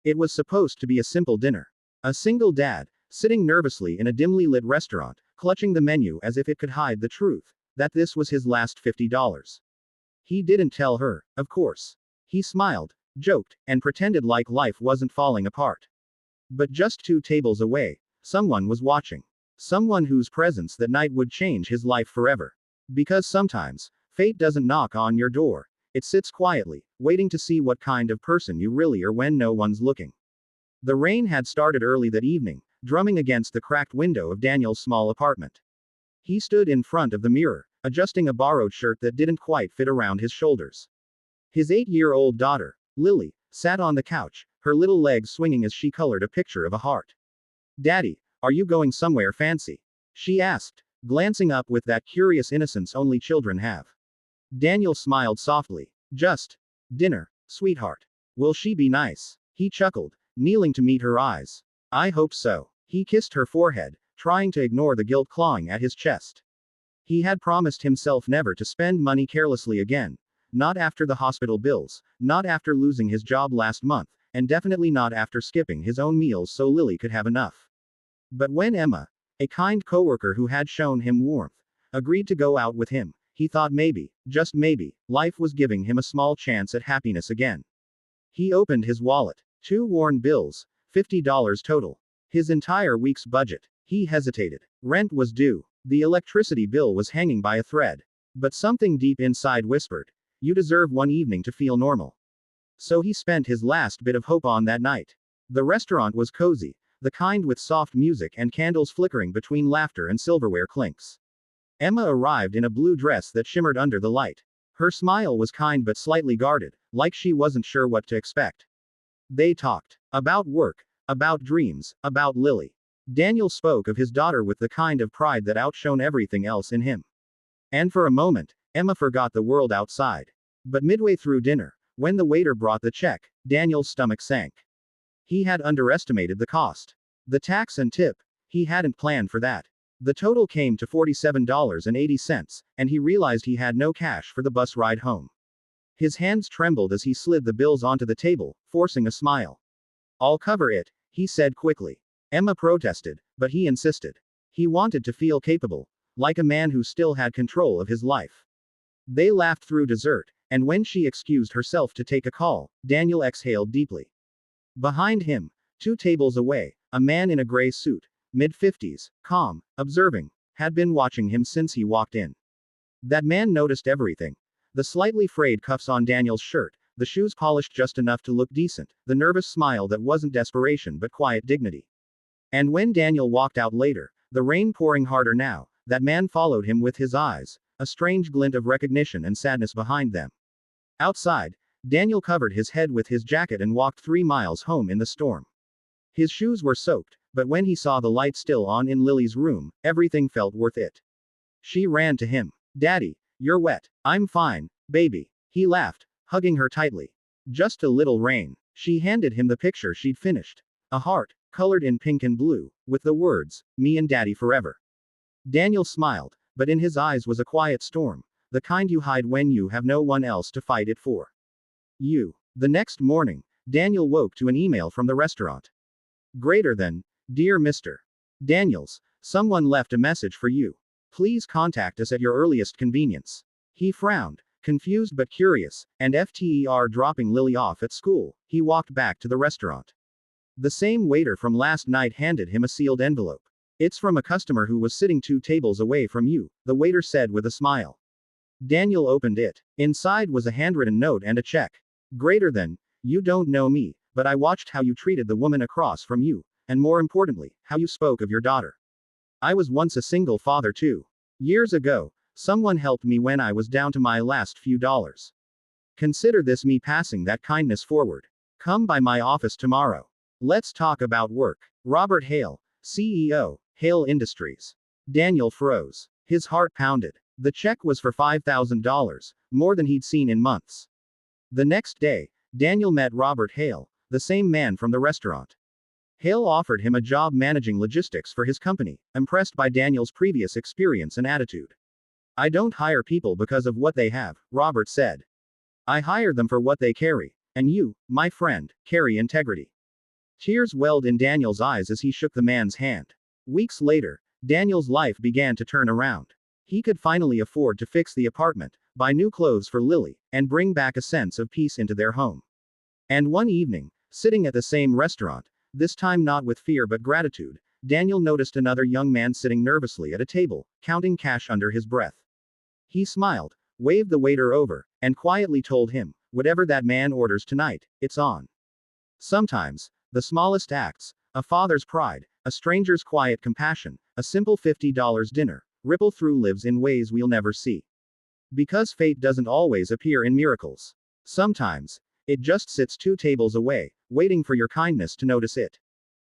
It was supposed to be a simple dinner. A single dad, sitting nervously in a dimly lit restaurant, clutching the menu as if it could hide the truth that this was his last $50. He didn't tell her, of course. He smiled, joked, and pretended like life wasn't falling apart. But just 2 tables away, someone was watching. Someone whose presence that night would change his life forever. Because sometimes, fate doesn't knock on your door, it sits quietly, waiting to see what kind of person you really are when no one's looking. The rain had started early that evening, drumming against the cracked window of Daniel's small apartment. He stood in front of the mirror, adjusting a borrowed shirt that didn't quite fit around his shoulders. His 8-year-old daughter, Lily, sat on the couch, her little legs swinging as she colored a picture of a heart. "Daddy, are you going somewhere fancy?" she asked, glancing up with that curious innocence only children have. Daniel smiled softly. "Just dinner, sweetheart. Will she be nice?" He chuckled, kneeling to meet her eyes. "I hope so." He kissed her forehead, trying to ignore the guilt clawing at his chest. He had promised himself never to spend money carelessly again. Not after the hospital bills, not after losing his job last month, and definitely not after skipping his own meals so Lily could have enough. But when Emma, a kind coworker who had shown him warmth, agreed to go out with him, he thought maybe, just maybe, life was giving him a small chance at happiness again. He opened his wallet. 2 worn bills, $50 total. His entire week's budget. He hesitated. Rent was due. The electricity bill was hanging by a thread. But something deep inside whispered, "You deserve one evening to feel normal." So he spent his last bit of hope on that night. The restaurant was cozy, the kind with soft music and candles flickering between laughter and silverware clinks. Emma arrived in a blue dress that shimmered under the light. Her smile was kind but slightly guarded, like she wasn't sure what to expect. They talked. About work, about dreams, about Lily. Daniel spoke of his daughter with the kind of pride that outshone everything else in him. And for a moment, Emma forgot the world outside. But midway through dinner, when the waiter brought the check, Daniel's stomach sank. He had underestimated the cost. The tax and tip. He hadn't planned for that. The total came to $47.80, and he realized he had no cash for the bus ride home. His hands trembled as he slid the bills onto the table, forcing a smile. "I'll cover it," he said quickly. Emma protested, but he insisted. He wanted to feel capable, like a man who still had control of his life. They laughed through dessert, and when she excused herself to take a call, Daniel exhaled deeply. Behind him, 2 tables away, a man in a gray suit, mid-50s, calm, observing, had been watching him since he walked in. That man noticed everything. The slightly frayed cuffs on Daniel's shirt, the shoes polished just enough to look decent, the nervous smile that wasn't desperation but quiet dignity. And when Daniel walked out later, the rain pouring harder now, that man followed him with his eyes, a strange glint of recognition and sadness behind them. Outside, Daniel covered his head with his jacket and walked 3 miles home in the storm. His shoes were soaked, but when he saw the light still on in Lily's room, everything felt worth it. She ran to him. "Daddy, you're wet." "I'm fine, baby." He laughed, hugging her tightly. "Just a little rain." She handed him the picture she'd finished. A heart, colored in pink and blue, with the words, "Me and Daddy forever." Daniel smiled, but in his eyes was a quiet storm, the kind you hide when you have no one else to fight it for. The next morning, Daniel woke to an email from the restaurant. Greater than, "Dear Mr. Daniels, someone left a message for you. Please contact us at your earliest convenience." He frowned, confused but curious, and after dropping Lily off at school, he walked back to the restaurant. The same waiter from last night handed him a sealed envelope. "It's from a customer who was sitting 2 tables away from you," the waiter said with a smile. Daniel opened it. Inside was a handwritten note and a check. Greater than, "You don't know me, but I watched how you treated the woman across from you, and more importantly, how you spoke of your daughter. I was once a single father too. Years ago, someone helped me when I was down to my last few dollars. Consider this me passing that kindness forward. Come by my office tomorrow. Let's talk about work. Robert Hale, CEO, Hale Industries." Daniel froze. His heart pounded. The check was for $5,000, more than he'd seen in months. The next day, Daniel met Robert Hale, the same man from the restaurant. Hale offered him a job managing logistics for his company, impressed by Daniel's previous experience and attitude. "I don't hire people because of what they have," Robert said. "I hire them for what they carry. And you, my friend, carry integrity." Tears welled in Daniel's eyes as he shook the man's hand. Weeks later, Daniel's life began to turn around. He could finally afford to fix the apartment, buy new clothes for Lily, and bring back a sense of peace into their home. And one evening, sitting at the same restaurant, this time not with fear but gratitude, Daniel noticed another young man sitting nervously at a table, counting cash under his breath. He smiled, waved the waiter over, and quietly told him, "Whatever that man orders tonight, it's on." Sometimes, the smallest acts, a father's pride, a stranger's quiet compassion, a simple $50 dinner, ripple through lives in ways we'll never see. Because fate doesn't always appear in miracles. Sometimes, it just sits two tables away, waiting for your kindness to notice it.